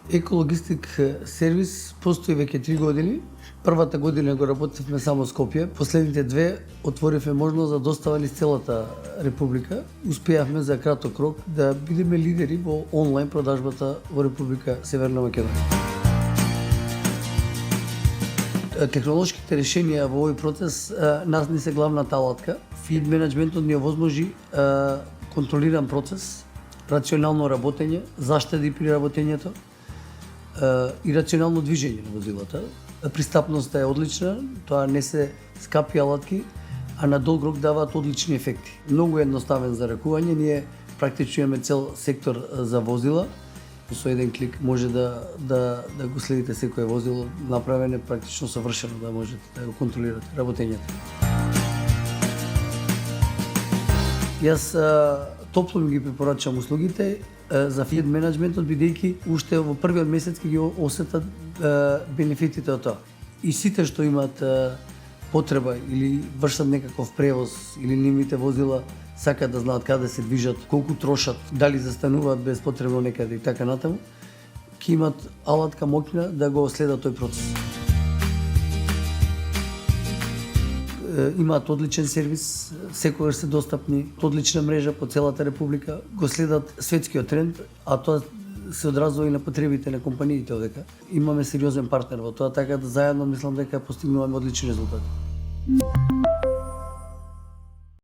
Екологистик сервис постои веќе 3 години. Првата година го работевме само Скопје, последните две отворивме можност за достава низ целата република. Успеавме за краток рок да бидеме лидери во онлайн продажбата во Република Северна Македонија. Технолошките решенија во овој процес нас не се главната алатка. Филд менеджментот ни овозможи контролиран процес, рационално работење, заштеди при работењето и рационално движење на возилата. Пристапноста е одлична, тоа не се скапи алатки, а на долг рок даваат одлични ефекти. Многу едноставен за ракување, ние практично имаме цел сектор за возила. Со еден клик може да го следите секое возило, направено е практично совршено да можете да го контролирате работењето. Јас топло ми ги препорачам услугите за филд менеджментот, бидејќи уште во првиот месец ќе ги осетат бенефитите од тоа. И сите што имаат потреба или вршат некаков превоз или нивните возила сакаат да знаат каде се движат, колку трошат, дали застануваат без потребно некаде и така натаму, ќе имат алатка моќна да го следат тој процес. Имаат одличен сервис, секогаш се достапни, одлична мрежа по целата република, го следат светскиот тренд, а тоа се одразува и на потребите на компаниите одека. Имаме сериозен партнер во тоа, така да заедно мислам дека постигнуваме одлични резултати.